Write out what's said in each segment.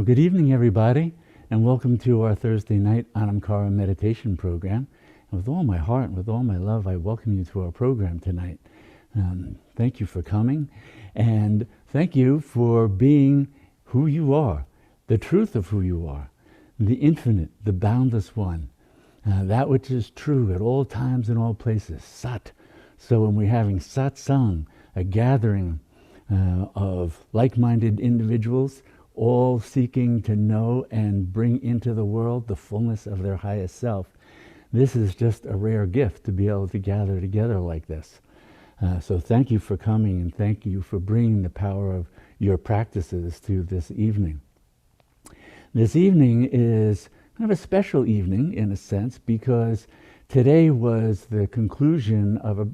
good evening, everybody, and welcome to our Thursday night Anamkara meditation program. And with all my heart and with all my love, I welcome you to our program tonight. Thank you for coming, and thank you for being who you are, the truth of who you are, the infinite, the boundless one, that which is true at all times and all places, Sat. So when we're having satsang, a gathering of like-minded individuals, all seeking to know and bring into the world the fullness of their highest self, this is just a rare gift to be able to gather together like this. So thank you for coming, and thank you for bringing the power of your practices to this evening. This evening is kind of a special evening in a sense, because today was the conclusion of a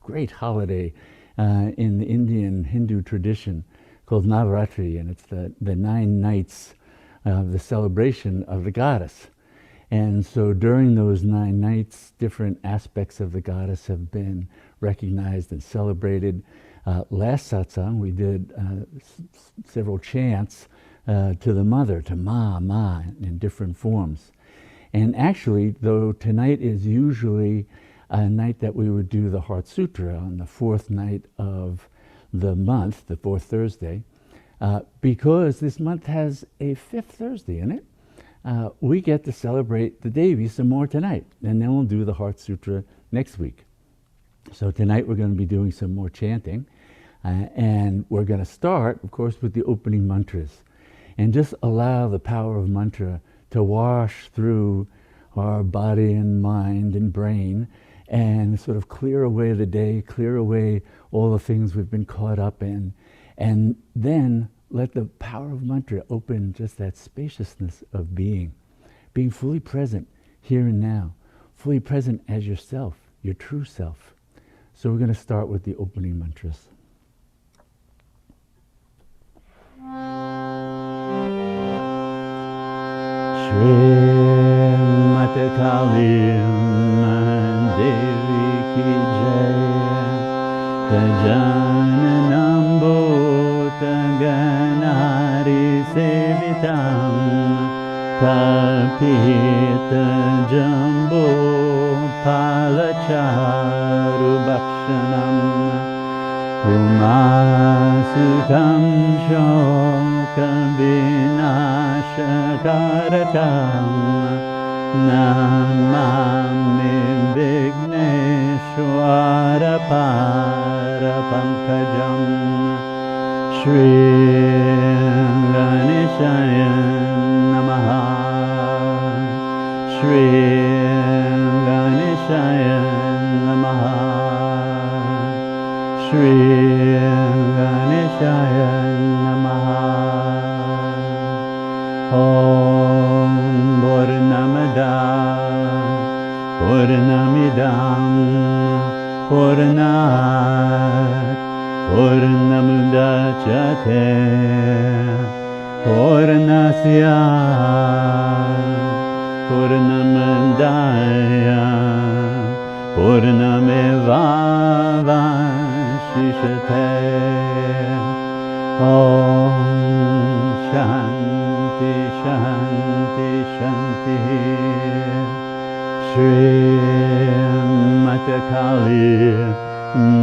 great holiday in the Indian Hindu tradition called Navratri, and it's the 9 nights of the celebration of the goddess. And so during those 9 nights, different aspects of the goddess have been recognized and celebrated. Last satsang, we did several chants to the mother, to Ma, in different forms. And actually, though tonight is usually a night that we would do the Heart Sutra on the 4th night of the month, the 4th Thursday, because this month has a 5th Thursday in it, we get to celebrate the Devi some more tonight, and then we'll do the Heart Sutra next week. So tonight we're going to be doing some more chanting, and we're going to start, of course, with the opening mantras, and just allow the power of mantra to wash through our body and mind and brain, and sort of clear away the day, clear away all the things we've been caught up in, and then let the power of mantra open just that spaciousness of being fully present here and now, fully present as yourself, your true self. So we're going to start with the opening mantras. Shri Mata Devi Ki Jai, Gajananam Bhota Ganari Sevitam, Kapita Jambo Palacharu Bhakshanam, Umasutam Shoka Vinashakaratam, Namami Vigneshwara Parapankajam, Shri Ganeshaya Namaha, Shri Ganeshaya Namaha, Shri Ganeshaya Namaha. Om Purnamada Purnamidam Purnat Purnamudachyate Purnasya Purnamandaya Purnamevavashishate. Om Shanti Shanti Shanti. Shri Mata Kali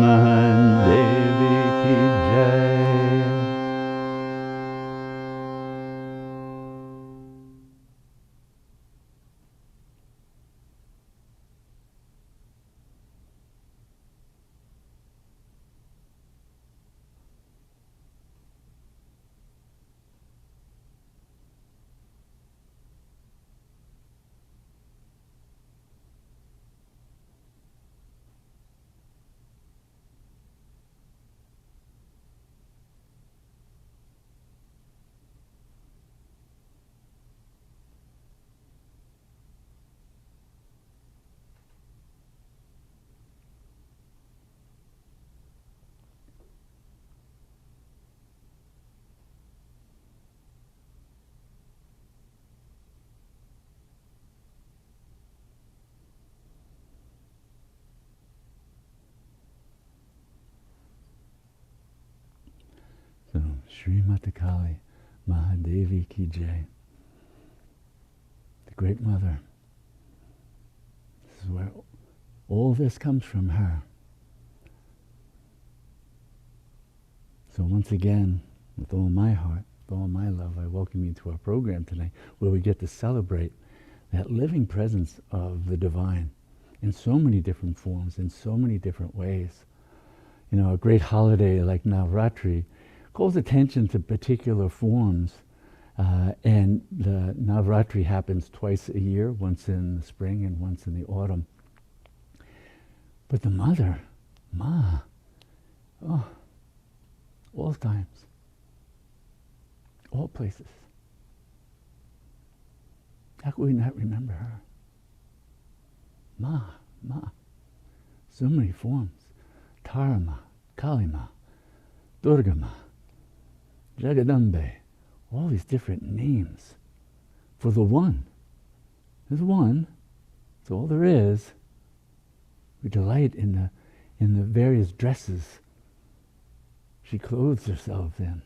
Mahadevi Ki Jai. So, Shri Mata Kali, Mahadevi Ki Jai. The Great Mother. This is where all this comes from, her. So once again, with all my heart, with all my love, I welcome you to our program tonight, where we get to celebrate that living presence of the divine in so many different forms, in so many different ways. You know, a great holiday like Navratri calls attention to particular forms, and the Navratri happens twice a year, once in the spring and once in the autumn. But the mother, Ma, oh, all times, all places. How could we not remember her? Ma, so many forms. Tarama, Kalima, Durgama, Jagadambe, all these different names for the one. There's one. It's all there is. We delight in the various dresses she clothes herself in.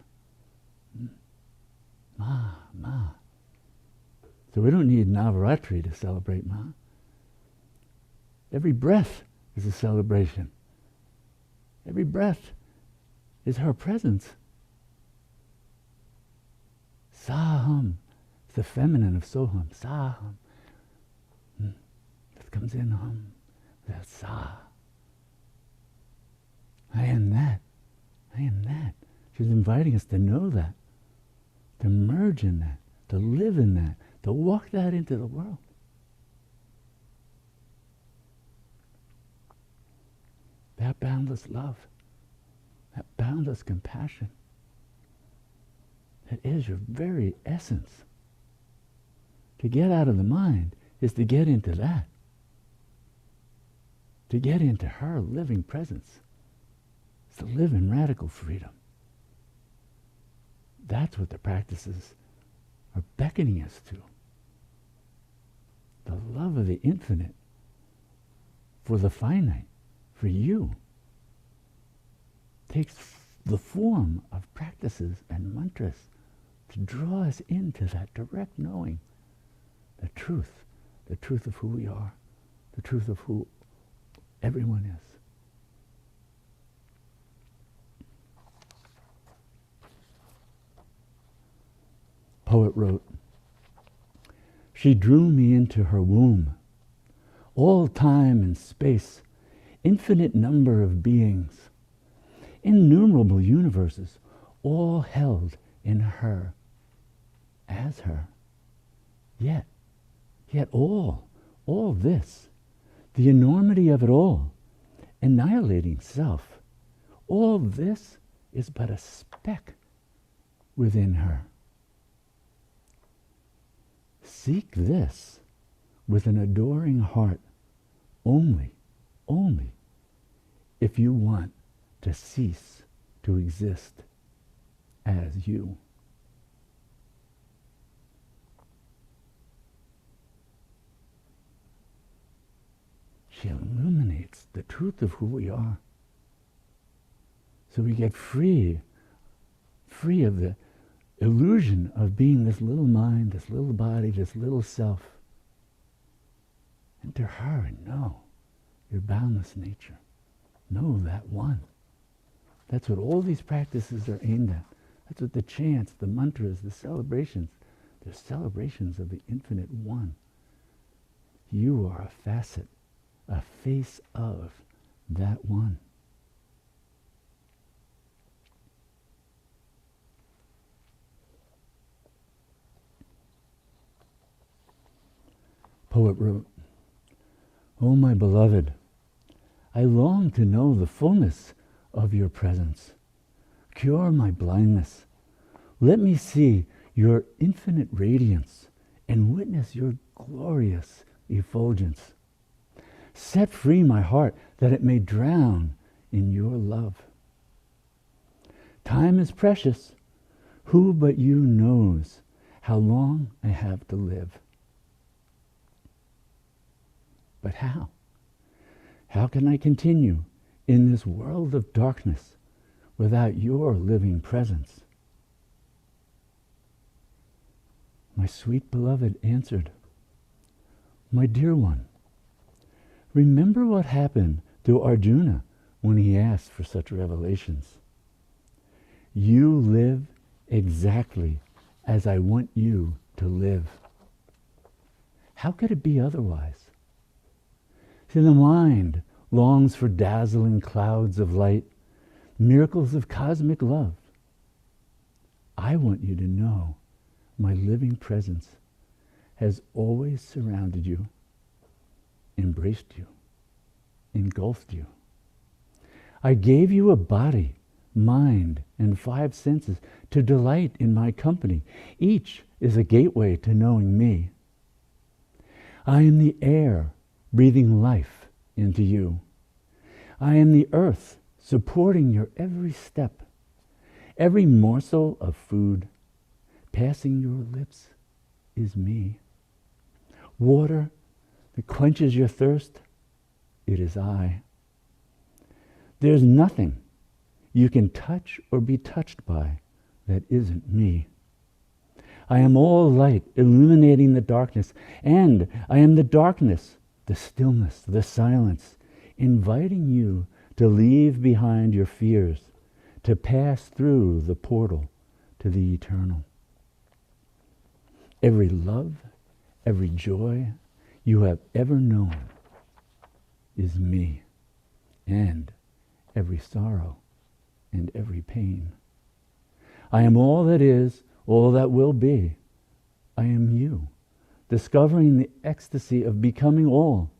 Ma. So we don't need Navratri to celebrate Ma. Every breath is a celebration. Every breath is her presence. Saham. It's the feminine of Soham. Saham. That comes in hum. That's Sa. I am that. I am that. She's inviting us to know that, to merge in that, to live in that, to walk that into the world. That boundless love, that boundless compassion, that is your very essence. To get out of the mind is to get into that, to get into her living presence. It's to live in radical freedom. That's what the practices are beckoning us to. The love of the infinite for the finite, for you, takes the form of practices and mantras to draw us into that direct knowing, the truth of who we are, the truth of who everyone is. Poet wrote, "She drew me into her womb, all time and space, infinite number of beings, innumerable universes, all held in her, as her. Yet all this, the enormity of it all, annihilating self, all this is but a speck within her. Seek this with an adoring heart only if you want to cease to exist as you." She illuminates the truth of who we are. So we get free of the illusion of being this little mind, this little body, this little self. Enter her and know your boundless nature. Know that one. That's what all these practices are aimed at. That's what the chants, the mantras, the celebrations, they're celebrations of the infinite one. You are a facet, a face of that one. Poet wrote, "Oh, my beloved, I long to know the fullness of your presence. Cure my blindness. Let me see your infinite radiance and witness your glorious effulgence. Set free my heart that it may drown in your love. Time is precious. Who but you knows how long I have to live? But how? How can I continue in this world of darkness without your living presence? My sweet beloved answered, my dear one, remember what happened to Arjuna when he asked for such revelations. You live exactly as I want you to live. How could it be otherwise? See, the mind longs for dazzling clouds of light, miracles of cosmic love. I want you to know my living presence has always surrounded you, embraced you, engulfed you. I gave you a body, mind, and 5 senses to delight in my company. Each is a gateway to knowing me. I am the air breathing life into you. I am the earth supporting your every step. Every morsel of food passing your lips is me. Water that quenches your thirst, it is I. There's nothing you can touch or be touched by that isn't me. I am all light illuminating the darkness, and I am the darkness, the stillness, the silence, inviting you to leave behind your fears, to pass through the portal to the eternal. Every love, every joy you have ever known is me, and every sorrow and every pain. I am all that is, all that will be. I am you, discovering the ecstasy of becoming all,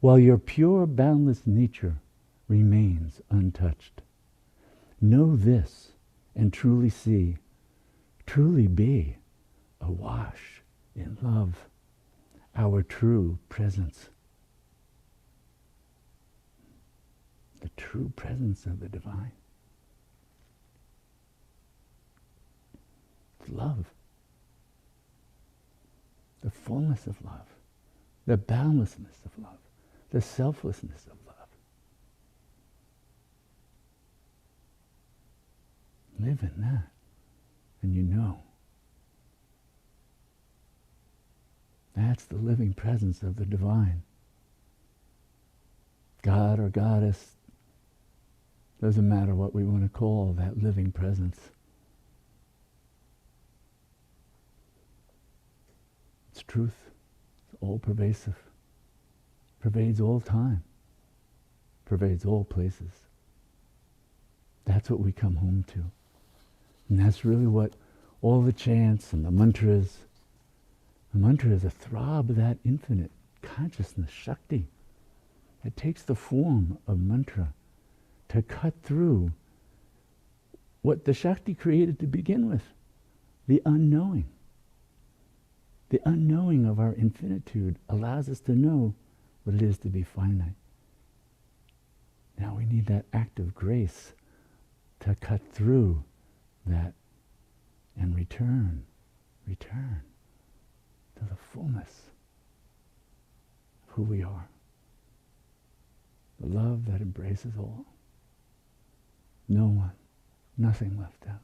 while your pure, boundless nature remains untouched. Know this and truly see, truly be awash in love, our true presence. The true presence of the divine. Love. The fullness of love. The boundlessness of love. The selflessness of love. Live in that, and you know. That's the living presence of the divine. God or goddess, doesn't matter what we want to call that living presence. It's truth. It's all pervasive. Pervades all time. Pervades all places. That's what we come home to. And that's really what all the chants and the mantras. The mantra is a throb of that infinite consciousness, Shakti. It takes the form of mantra to cut through what the Shakti created to begin with, the unknowing. The unknowing of our infinitude allows us to know what it is to be finite. Now we need that act of grace to cut through that and return to the fullness of who we are. The love that embraces all. No one, nothing left out.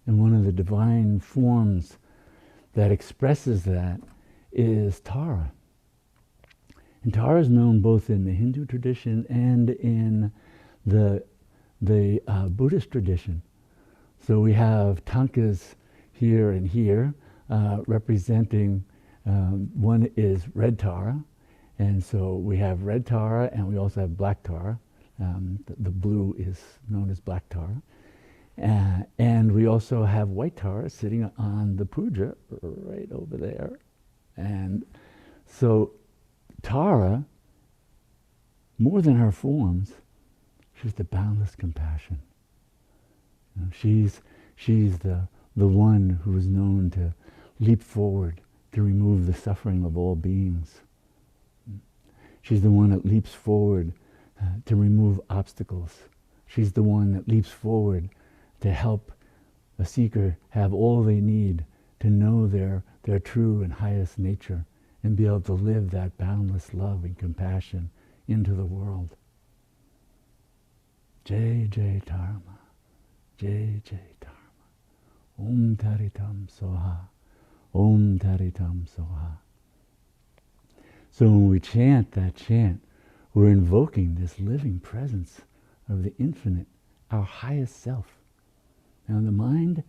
And one of the divine forms that expresses that is Tara. And Tara is known both in the Hindu tradition and in the Buddhist tradition. So we have tankas here and here, representing, one is red Tara, and so we have red Tara and we also have black Tara. The blue is known as black Tara. And we also have white Tara sitting on the puja right over there. And so Tara, more than her forms, she's the boundless compassion. You know, she's the one who is known to leap forward to remove the suffering of all beings. She's the one that leaps forward to remove obstacles. She's the one that leaps forward to help a seeker have all they need to know their true and highest nature and be able to live that boundless love and compassion into the world. Jai Jai Tarama. Jai Jai Dharma. Om Taritam Soha. Om Taritam Soha. So when we chant that chant, we're invoking this living presence of the infinite, our highest self. Now the mind,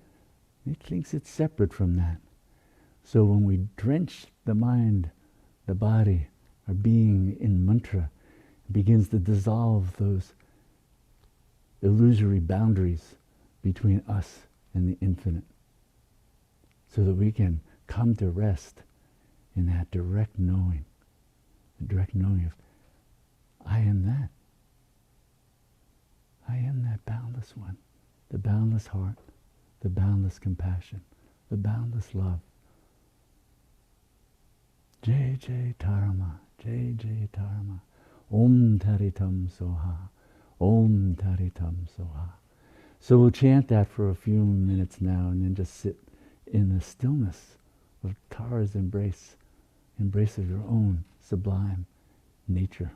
it thinks it's separate from that. So when we drench the mind, the body, our being in mantra, it begins to dissolve those illusory boundaries between us and the infinite, so that we can come to rest in that direct knowing, the direct knowing of, I am that. I am that boundless one, the boundless heart, the boundless compassion, the boundless love. Jai Jai Dharma, Jai Jai Dharma. Om Taritam Soha, Om Taritam Soha. So we'll chant that for a few minutes now, and then just sit in the stillness of Tara's embrace of your own sublime nature.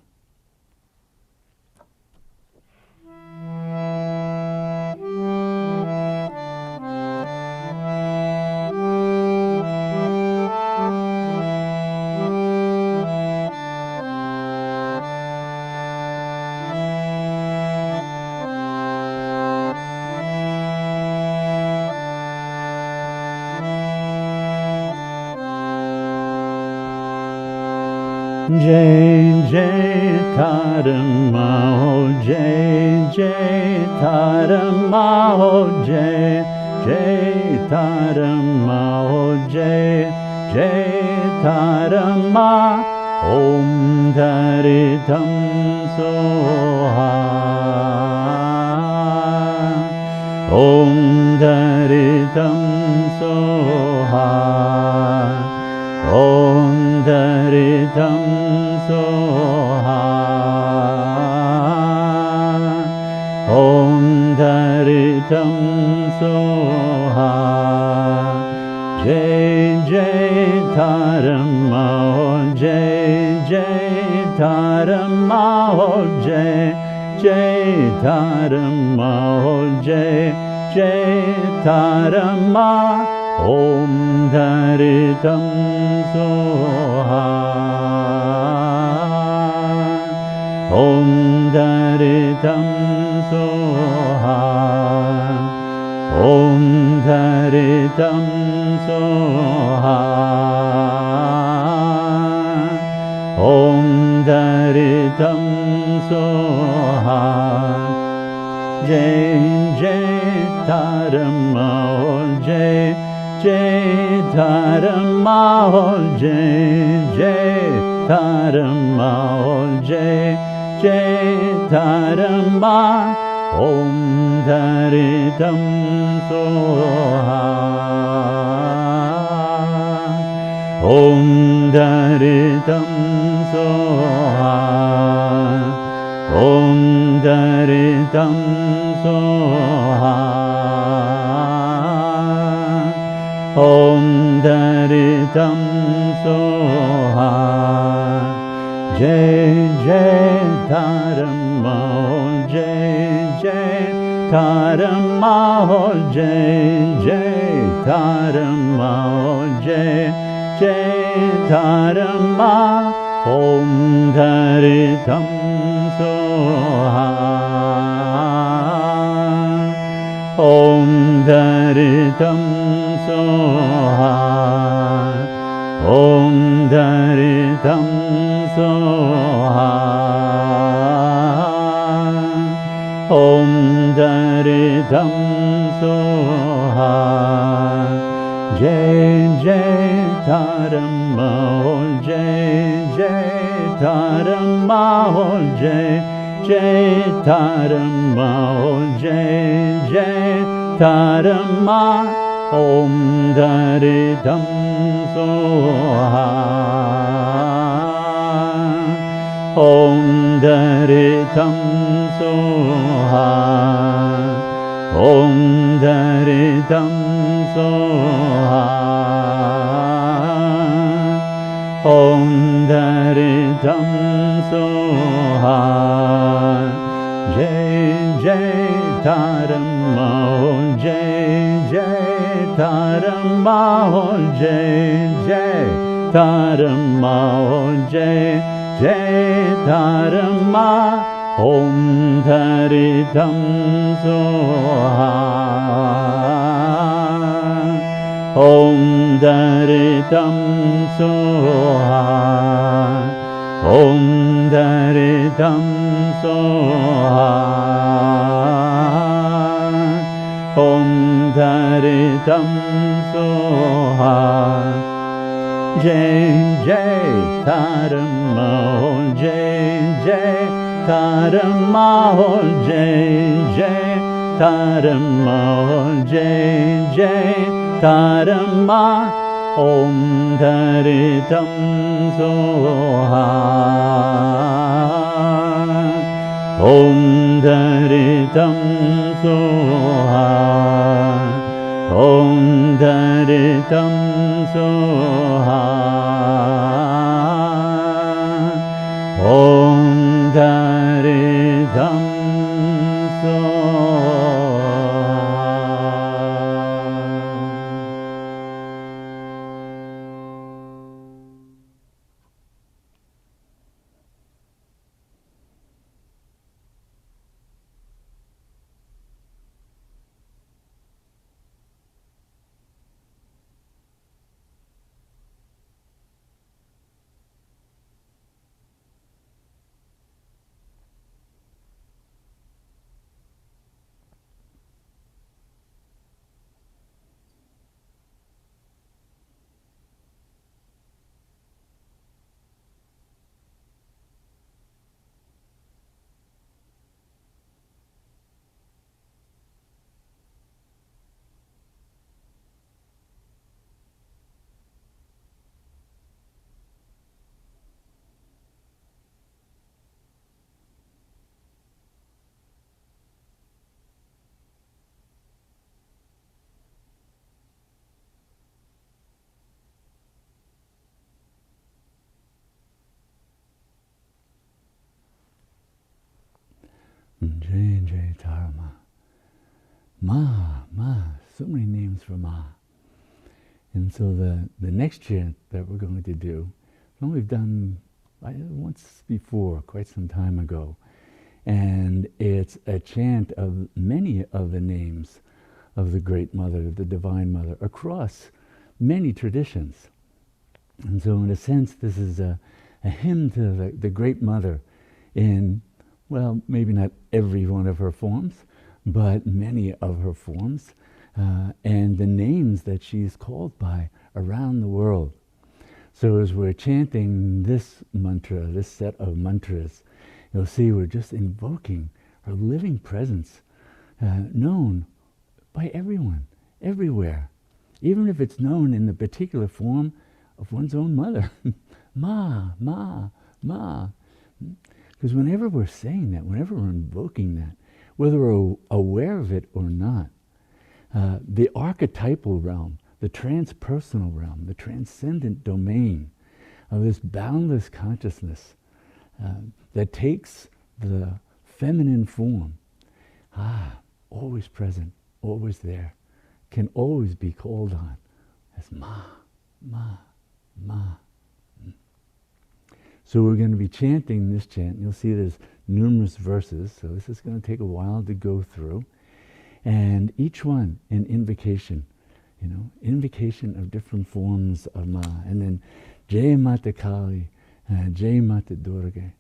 Jai Jai Dharma, oh Jai Jai Dharma, oh Jai Jai Dharma, oh Jai Jai Dharma. Om Taritam Soha, Om Taritam Soha, Om Taritam Soha, Om Taritam Soha. Jai Jai Dharma, oh Jai Jai Dharma, oh Jai Jai Dharma, oh Jai Jai Dharma. Om Taritam Soha, Om Taritam Soha, Om Taritam Soha, Om Taritam Soha. Jai Jai Dharma, oh Jai Jai Dharma, oh Jai Jai Dharma, oh Jai Jai Dharma. Om Taritam Soha, Om Taritam Soha, Om Taritam Soha, Om Taritam Soha. Jai Jai Dharma, oh Jai Jai Dharma, oh Jai Jai Dharma, oh Jai Jai Dharma. Om Taritam Soha, Om Taritam Soha, Om Taritam Soha, Om Taritam Soha. Jai Jai Dharma, oh Jai Jai Dharma, oh Jai Jai Dharma, oh Jai Jai Dharma. Om Taritam Soha, Om Taritam Soha, Om Taritam Soha, Om Taritam Soha. Jai Jai Dharma, Taramao Jai Jai Taramao Jai Jai Taramao Jai Jai Tarama Om Taritam Soha Om Taritam Soha Om Taritam Soha Om Taritam Soha Jai Jai Taramao Jai Jai Taramao Jai Jai Taramao Jai Jai Tarama Om Taritam Soha Om Taritam Soha Om Taritam Soha Om Taritam Soha. Jai Jai Tarama. Ma, so many names for Ma. And so the next chant that we're going to do, we've done once before, quite some time ago. And it's a chant of many of the names of the Great Mother, the Divine Mother, across many traditions. And so in a sense, this is a hymn to the Great Mother in, well, maybe not every one of her forms, but many of her forms, and the names that she's called by around the world. So as we're chanting this mantra, this set of mantras, you'll see we're just invoking her living presence, known by everyone, everywhere, even if it's known in the particular form of one's own mother. Ma, ma, ma. Because whenever we're saying that, whenever we're invoking that, whether we're aware of it or not, the archetypal realm, the transpersonal realm, the transcendent domain of this boundless consciousness that takes the feminine form, always present, always there, can always be called on as Ma, Ma, Ma. So we're going to be chanting this chant. You'll see there's numerous verses, so this is going to take a while to go through. And each one an invocation, invocation of different forms of Ma. And then Jai Mata Kali, Jai Mata Durga.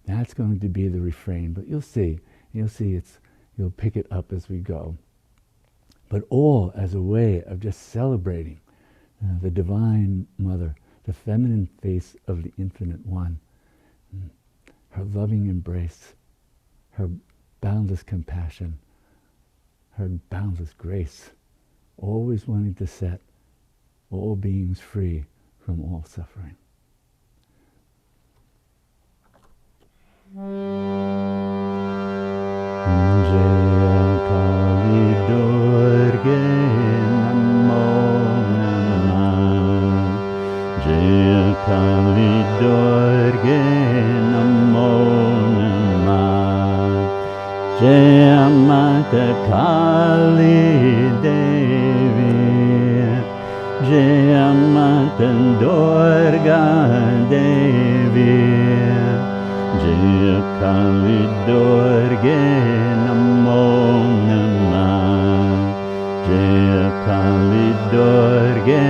That's going to be the refrain. But you'll see you'll pick it up as we go. But all as a way of just celebrating the Divine Mother, the feminine face of the Infinite One, her loving embrace, her boundless compassion, her boundless grace, always wanting to set all beings free from all suffering. Jaya Kali Durga Namo Namah. Jaya Kali Durga Namo Namah. Jaya Mata Kali Devi, Jaya Mata Durga Devi, Jaya Kali Durga Namo Namah, Jaya Kali Durga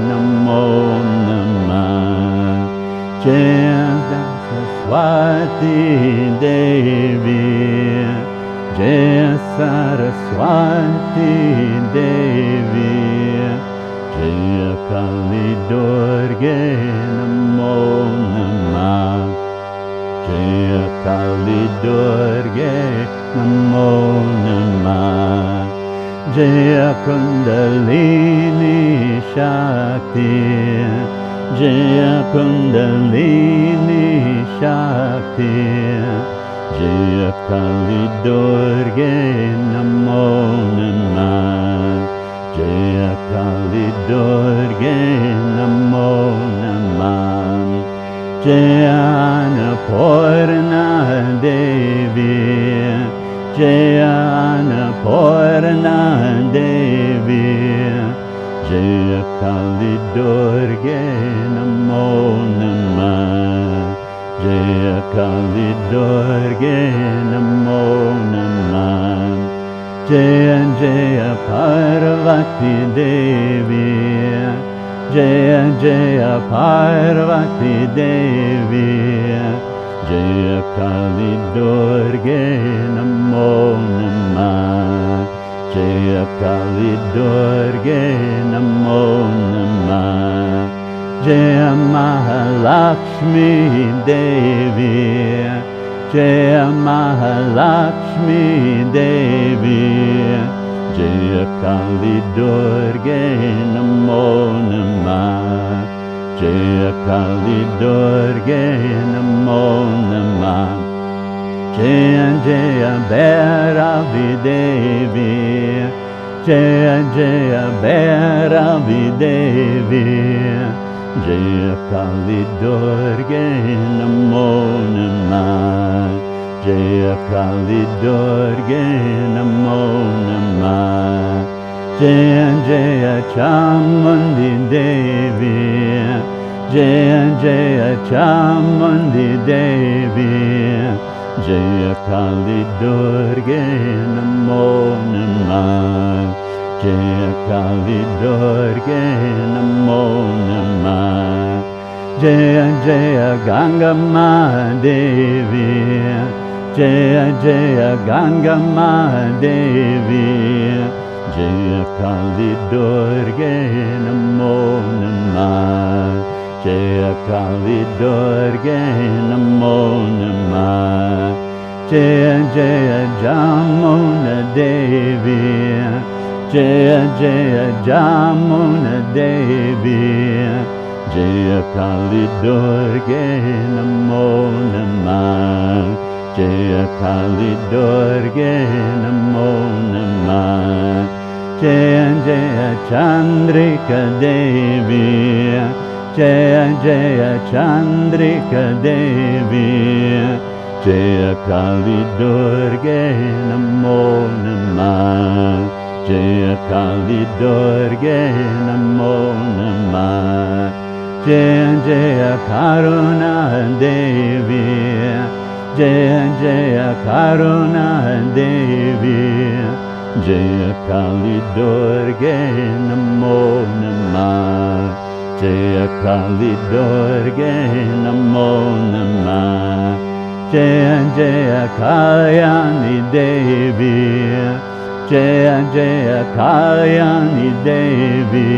Namo Namah, Jaya Saraswati Devi, Jaya Saraswati Devi, Jaya Kali Durga Namo Namah, Jaya Kali Durga Namo Namah, Jaya Kundalini Shakti, Jaya Kundalini Shakti, Jaya Kali Durga Namo Namah, Jaya Kali Durga Namo Namah, Jaya Annapurna Devi, Jaya Annapurna Devi, Jaya Kali Durga Namo Namah, Jaya Kali Durga Namo Namah, Jaya Jaya Parvati Devi, Jaya Jaya Parvati Devi, Jaya Kali Durga Namo Namah, Jaya Kali Durga Namo Namah, Jaya Mahalakshmi Devi, Jaya Mahalakshmi Devi, Jaya Kali Durga Namo Namah, Jaya Kali Durga Namo Namah, Jaya Jaya Bhairavi Devi, Jaya Jaya Bhairavi Devi, Jaya Kali Durga Namo Namah, Jaya Kali Durga Namo Namah, Jaya Jaya Chamundi Devi, Jaya Jaya Chamundi Devi, Jaya Kali Durga Namo Namah, Jaya Kali Durga Namo Namah, Jaya Jaya Gangama Devi, Jaya Jaya Gangama Devi, Jaya Kali Durga Namo Namah, Jaya Kali Durga Namo Namah, Jaya Jaya Jamuna Devi, Jaya Jaya Jamuna Devi, Jaya Kali Durga Namo Namah, Jaya Kali Durga Namo Namah, Jaya Jaya Chandrika Devi, Jaya Jaya Chandrika Devi, Jaya Kali Durga Namo Namah, Jaya Kali Durga Namo Namah, Jaya Jaya Karuna Devi, Jaya Jaya Karuna Devi, Jaya Kali Durga Namo Namah, Jaya Kali Durga Namo Namah, Jaya Jaya Kalyani Devi, Jaya Jaya Kalyani Devi,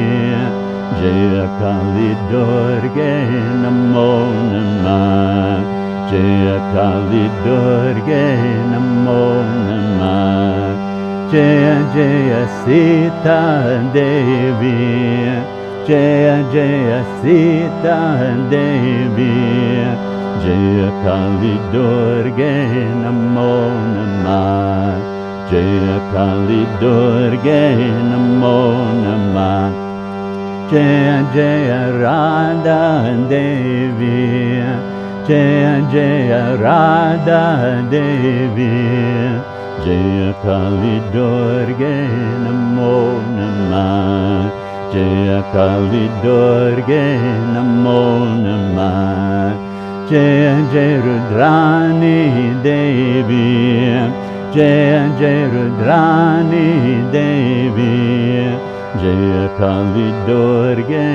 Jaya Kali Durga Namo Namah, Jaya Kali Durga Namo Namah, Jaya Jaya Sita Devi, Jaya Jaya Sita Devi, Jaya Kali Durga Namo Namah, Jaya Kali Durga Namo Namah, Jaya Jaya Radha Devi, Jaya Jaya Radha Devi, Jaya Kali Durge Namo Namah, Jaya Kali Durge Namo Namah, Jaya Jaya Rudrani Devi, Jaya Jaya Rudrani Devi, Jaya Kali Durge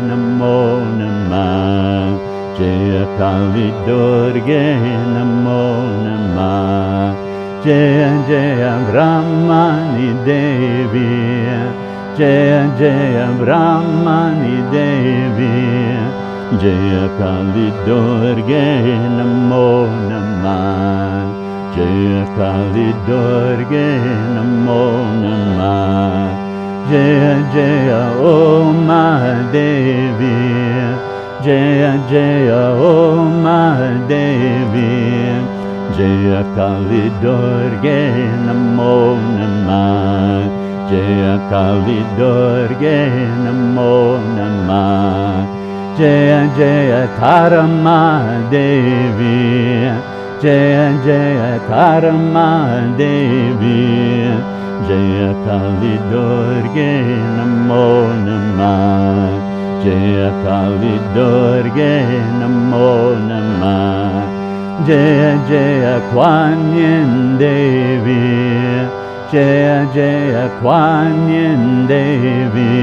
Namo Namah, Jaya Kali Durge Namo Namah, Jaya Jaya Brahmani Devi, Jaya Jaya Brahmani Devi, Jaya Kali Durge Namo Namah, Jaya Kali Durge Namo Namah, Jaya Jaya Oma Devi, Jaya Jaya Oma Devi, Jaya Kali Durge Namo Namah, Jaya Kali Durge Namo Namah, Jaya Jaya Tarama Devi, Jaya Jaya Tarama Devi, Jaya Kali Durge Namo Namah, Jaya Kali Durge Namo Namah, Jaya Jaya Kwan Yin Devi, Jaya Jaya Kwan Yin Devi,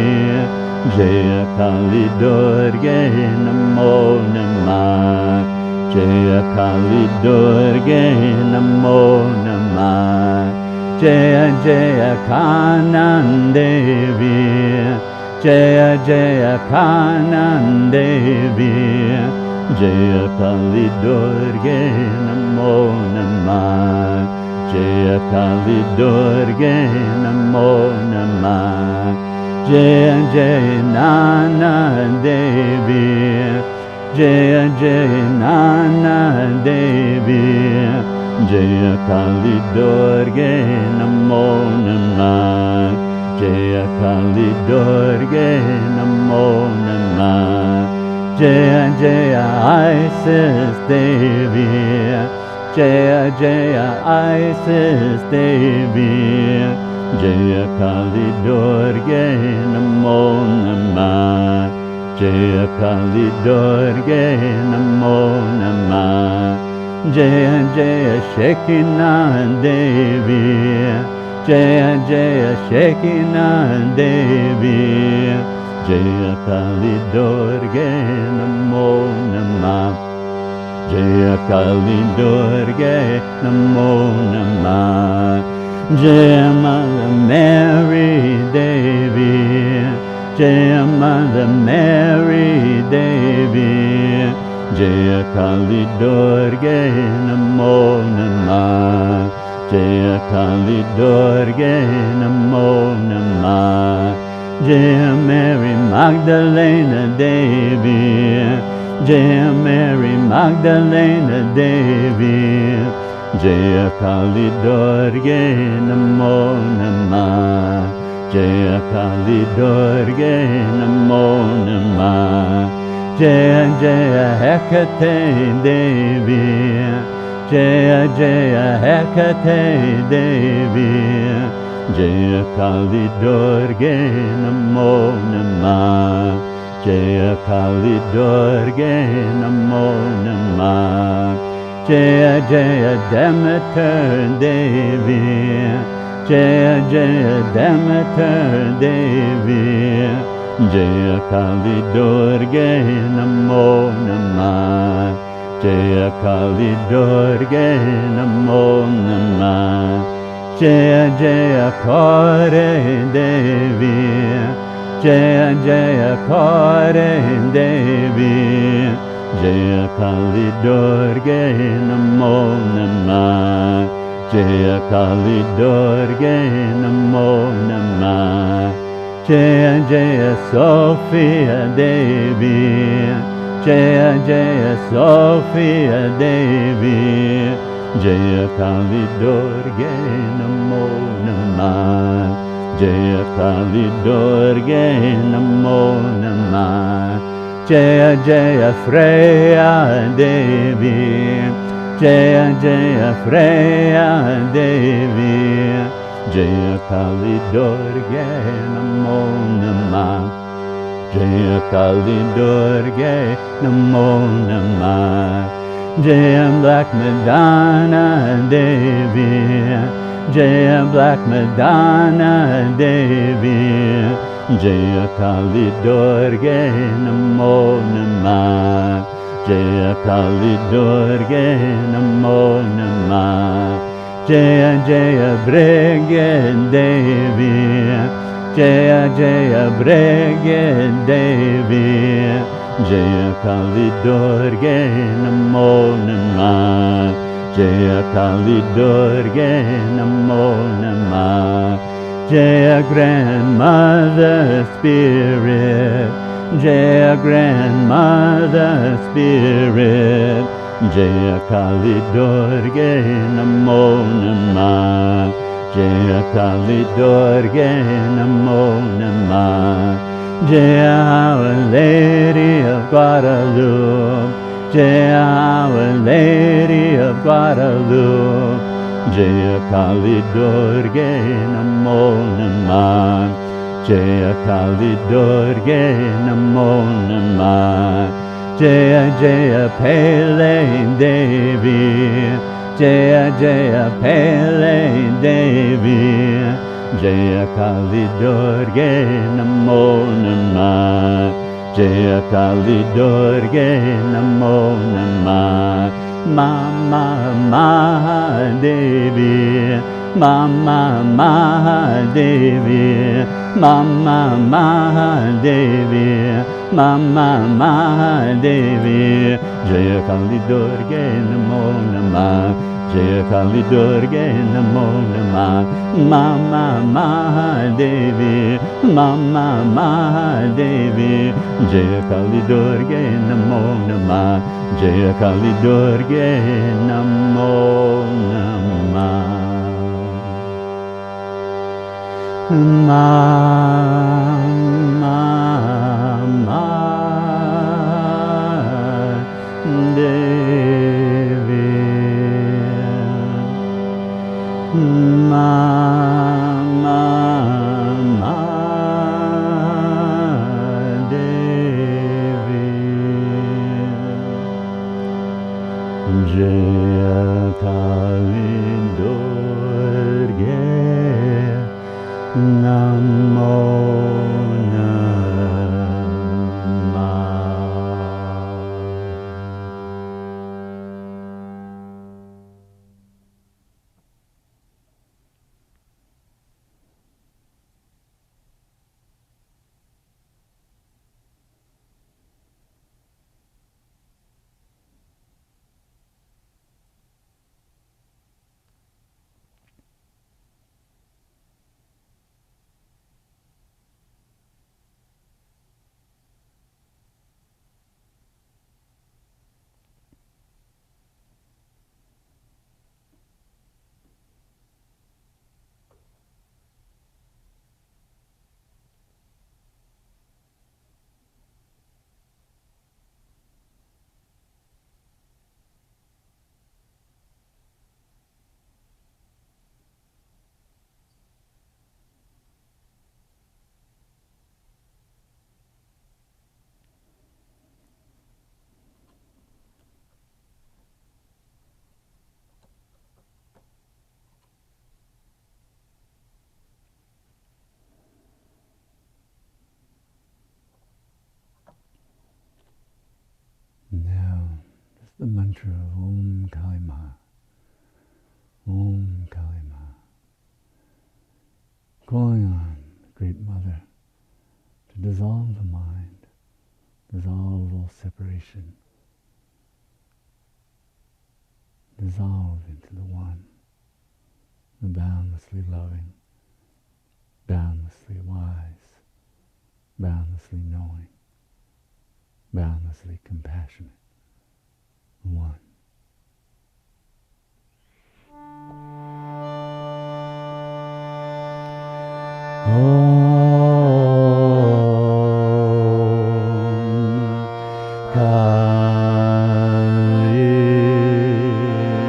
Jaya Kali Durge Namo Namah, Jaya Kali Durge Namo Namah, Jaya Jaya Kannon Devi, Jaya Jaya Kannon Devi, Jaya Kali Durge Namo Namah, Jaya Kali Durge Namo Namah, Jaya Jaya Inanna Devi, Jaya Jaya Inanna Devi, Jaya Kali Durge Namo Namah, Jaya Kali Durge Namo Namah, Jaya Jaya Isis Devi, Jaya Jaya Isis Devi, Jaya Kali Durge Namo Namah, Jaya Kali Durge Namo Namah, Jaya Jaya Shekinah Devi, Jaya Jaya Shekinah Devi, Jaya Kali Durge Namo Namah, Jaya Kali Durge Namo Namah, Jaya Mother Mary Devi, Jaya Mother Mary Devi, Jaya Kali Durge Namo Namah, Jaya Kali Durge Namo Namah, Jaya Mary Magdalena Devi, Jaya Mary Magdalena Devi, Jaya Kali Durge Namo Namah, Jaya Kali Durge Namo Namah, Jaya Jaya Hekate Devi, Jaya Jaya Hekate Devi, Jaya Kali Durge Namo Namah, Jaya Kali Durge Namo Namah, Jaya Jaya Demeter Devi, Jaya Jaya Demeter Devi, Jaya Kali Durge Namo Namah, Jaya Kali Durge Namo Namah, Jaya Jaya Kore Devi, Jaya Jaya Kore Devi, Jaya Kali Durge Namo Namah, Jaya Kali Durge Namo Namah, Jaya Jaya Sophia Devi, Jaya Jaya Sophia Devi, Jaya Kali Durge Namo Namah, Jaya Kali Durge Namo Namah, Jaya Jaya Freya Devi, Jaya Jaya Freya Devi, Jaya Kali Durga Namo Namah, Jaya Kali Durga Namo Namah, Jaya Black Madonna Devi, Jaya Black Madonna Devi, Jaya Kali Durga Namo Namah, Jaya Kali Durga Namo Namah, Jaya Jaya Brigid Devi, Jaya Jaya Brigid Devi, Jaya Kali Durga Namo Namah, Jaya Kali Durga Namo Namah, Jaya Grandmother Spirit, Jaya Grandmother Spirit, Jaya Kali Durga Namo Namah, Jaya Kali Durga Namo Namah, Jaya Our Lady of Guadalupe, Jaya Our Lady of Guadalupe, Jaya Kali Durga Namo Namah, Jaya Kali Durga Namo Namah, Jaya Jaya Pele Devi, Jaya Jaya Pele Devi, Jaya Kali Durga Namo Namah, Jaya Kali Durga Namo Namah, Mama Mahadevi, Mama Mahadevi, Mama Mahadevi, Mama Mahadevi, Jaya Kali Durga Namo Namah, Jaya Kali Durga Namo Namah, Mama Mahadevi, Mama Mahadevi, Jaya Kali Durga Namo Namah, Jaya Kali Durga Namo Namah. Mama Devi, Mama Devi, Jaya Kali Durga Namo Now, just the mantra of Om Kalima, Om Kalima, calling on the Great Mother to dissolve the mind, dissolve all separation, dissolve into the One, the boundlessly loving, boundlessly wise, boundlessly knowing, boundlessly compassionate One. Om Kwan Yin.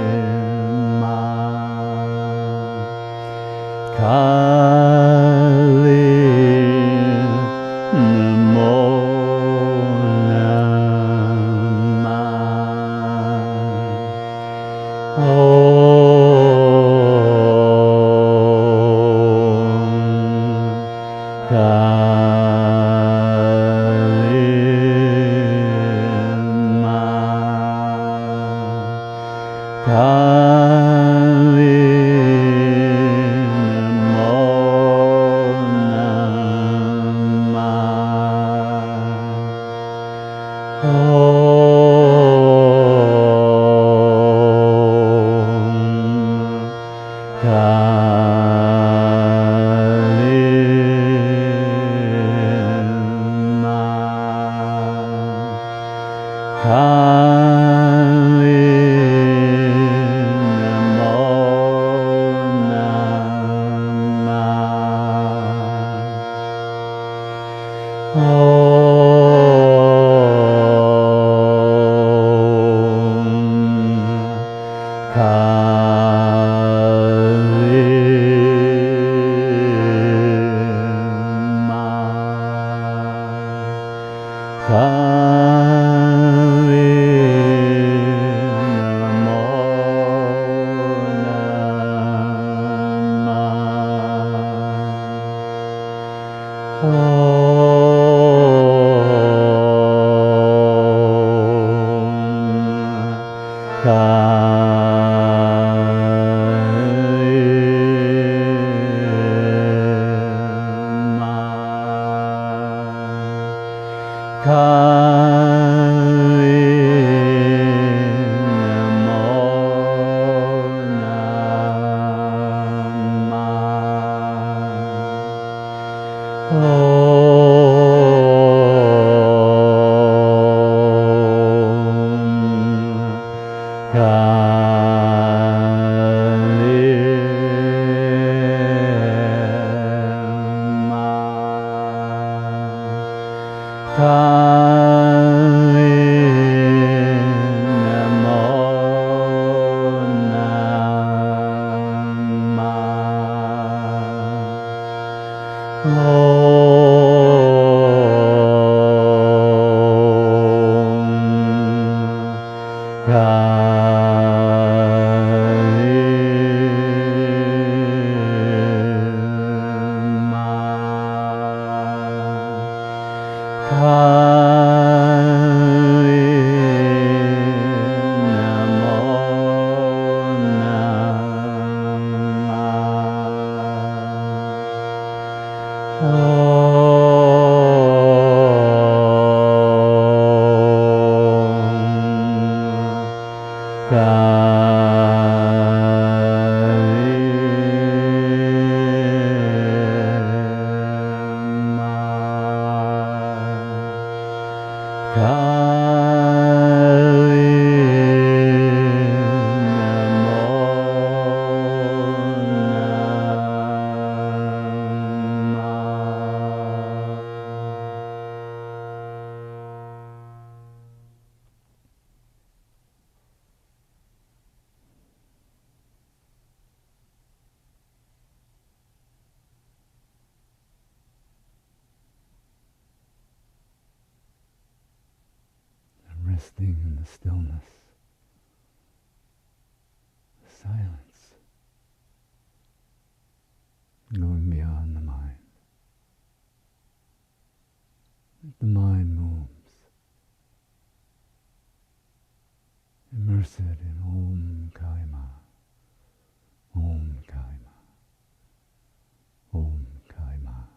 Resting in the stillness, the silence, going beyond the mind. The mind moves, immerse it in Om Kaima, Om Kaima, Om Kaima.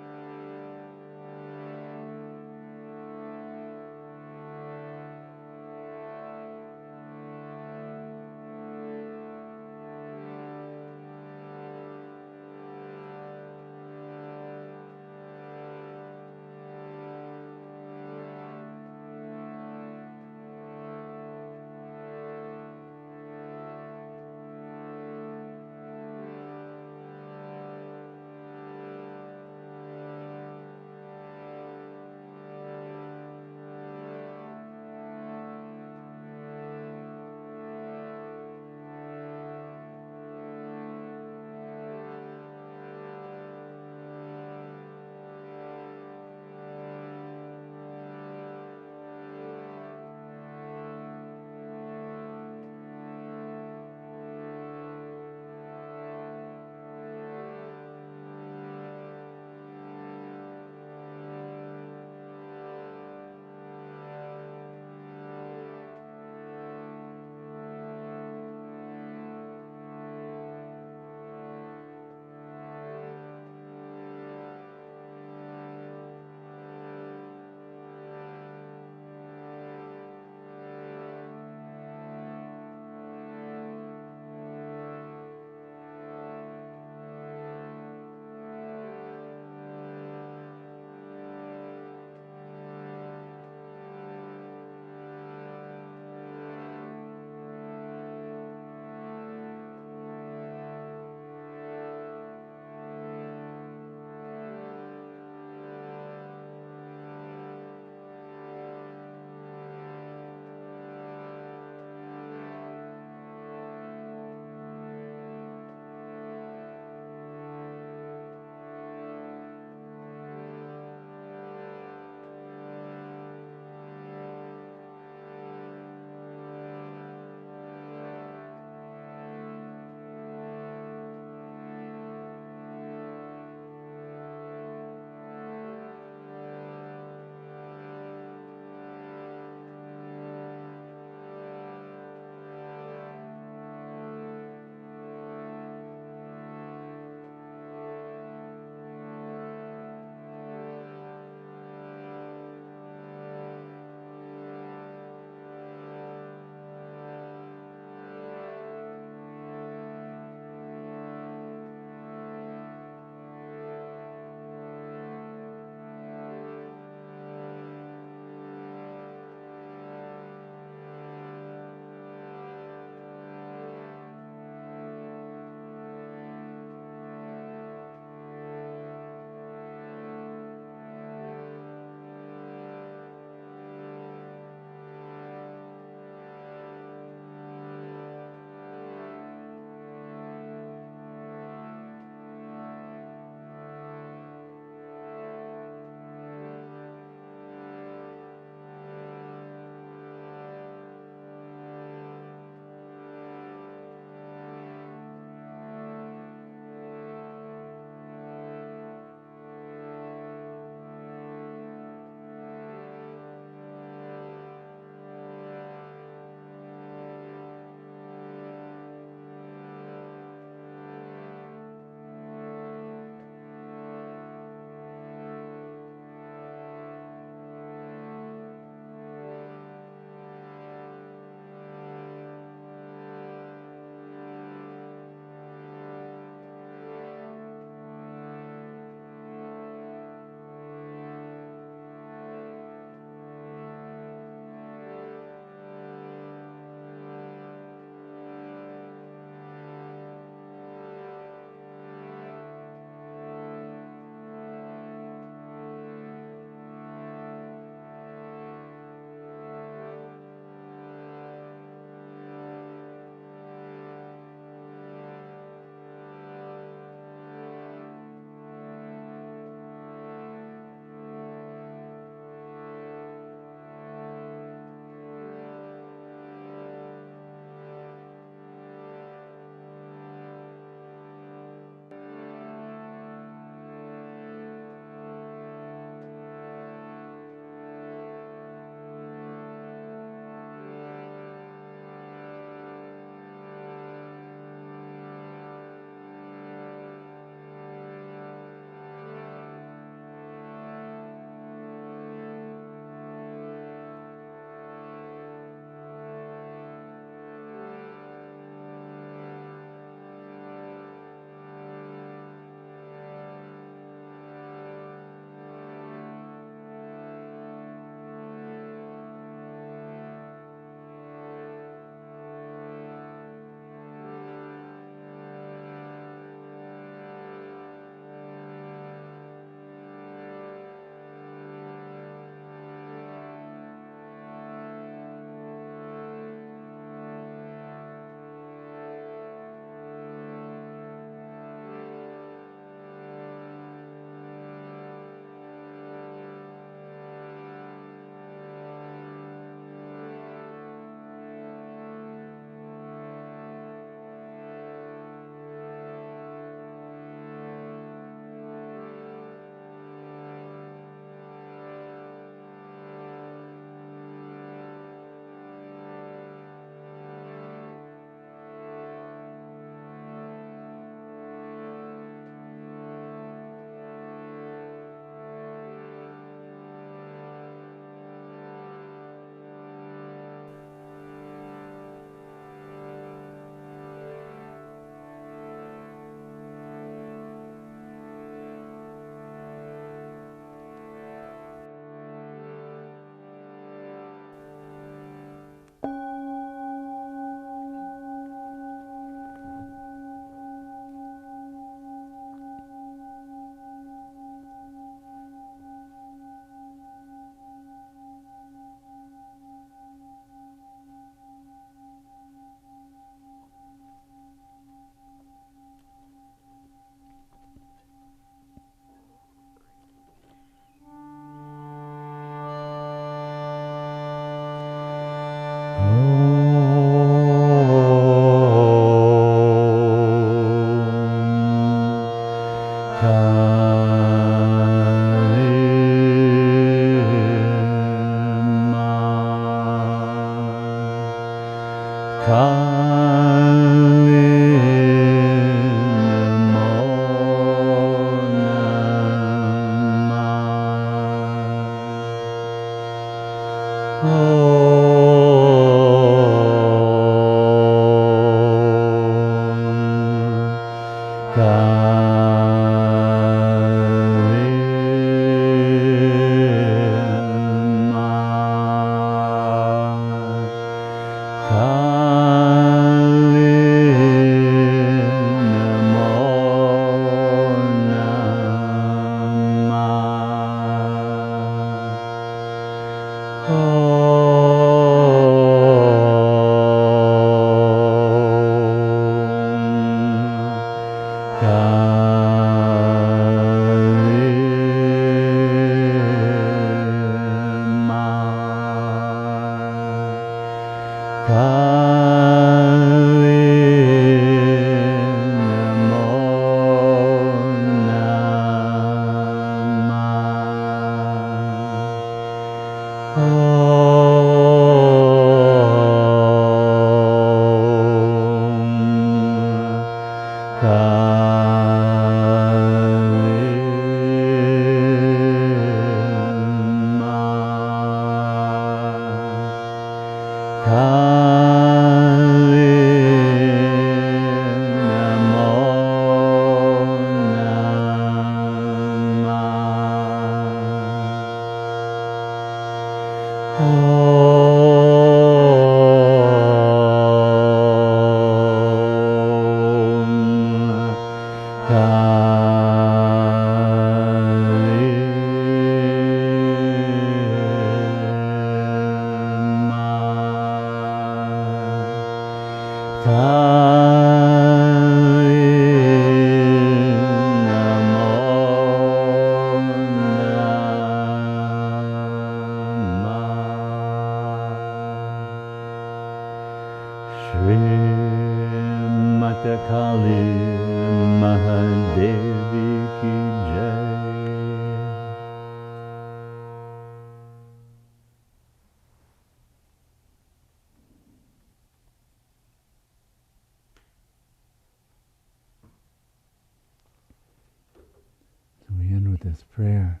We end with this prayer,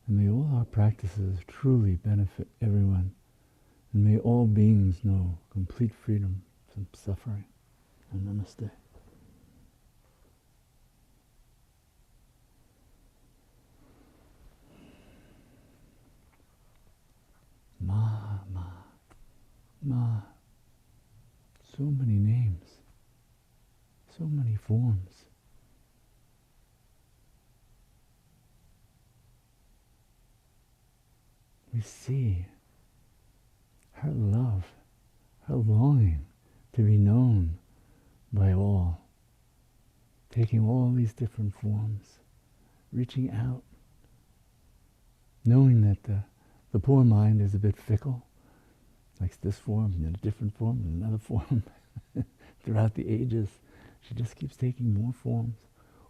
and may all our practices truly benefit everyone, and may all beings know complete freedom from suffering. And namaste. Ma, ma, ma. So many names, so many forms. We see her love, her longing to be known by all, taking all these different forms, reaching out, knowing that the poor mind is a bit fickle, likes this form, and then a different form, and another form. Throughout the ages, she just keeps taking more forms.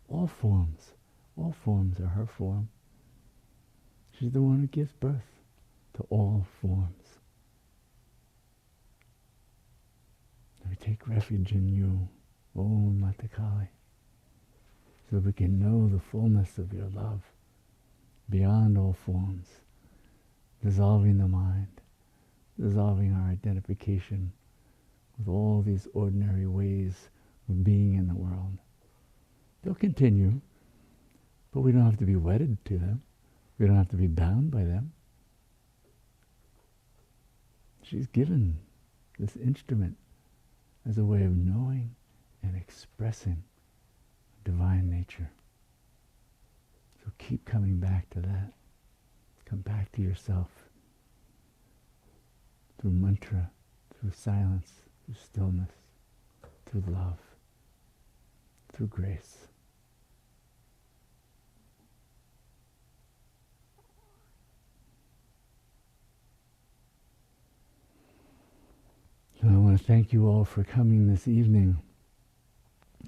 All forms are her form. She's the one who gives birth to all forms. We take refuge in you, O Mata Kali, so we can know the fullness of your love beyond all forms, dissolving the mind, dissolving our identification with all these ordinary ways of being in the world. They'll continue, but we don't have to be wedded to them. We don't have to be bound by them. She's given this instrument as a way of knowing and expressing divine nature. So keep coming back to that. Come back to yourself through mantra, through silence, through stillness, through love, through grace. So I want to thank you all for coming this evening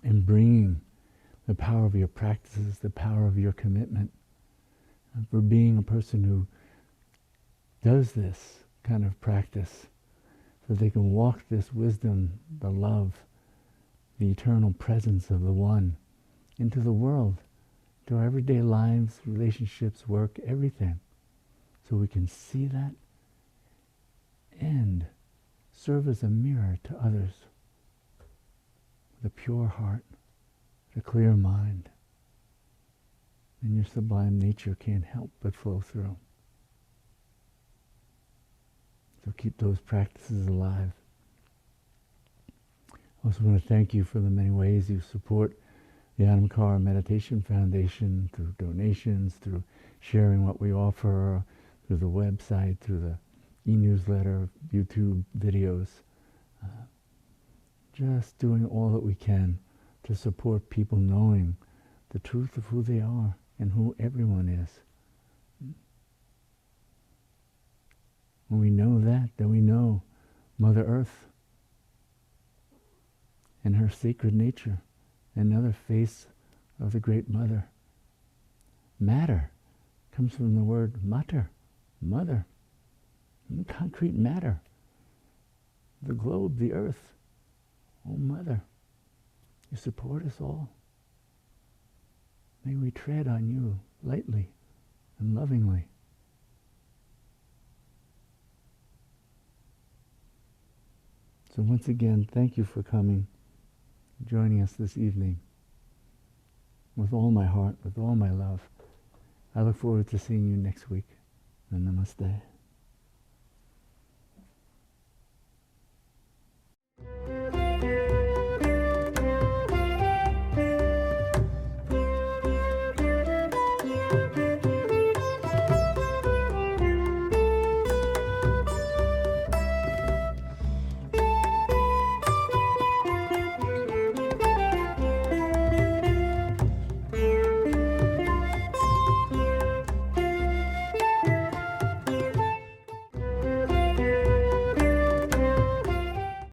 and bringing the power of your practices, the power of your commitment, and for being a person who does this kind of practice so they can walk this wisdom, the love, the eternal presence of the One into the world, to our everyday lives, relationships, work, everything. So we can see that and serve as a mirror to others with a pure heart, a clear mind, and your sublime nature can't help but flow through. So keep those practices alive. I also want to thank you for the many ways you support the Anamkara Meditation Foundation, through donations, through sharing what we offer, through the website, through the e-newsletter, YouTube videos. Just doing all that we can to support people knowing the truth of who they are and who everyone is. When we know that, then we know Mother Earth and her sacred nature, another face of the Great Mother. Matter comes from the word mater, mother, concrete matter. The globe, the earth. Oh, Mother, you support us all. May we tread on you lightly and lovingly. So once again, thank you for coming, joining us this evening. With all my heart, with all my love. I look forward to seeing you next week. And namaste.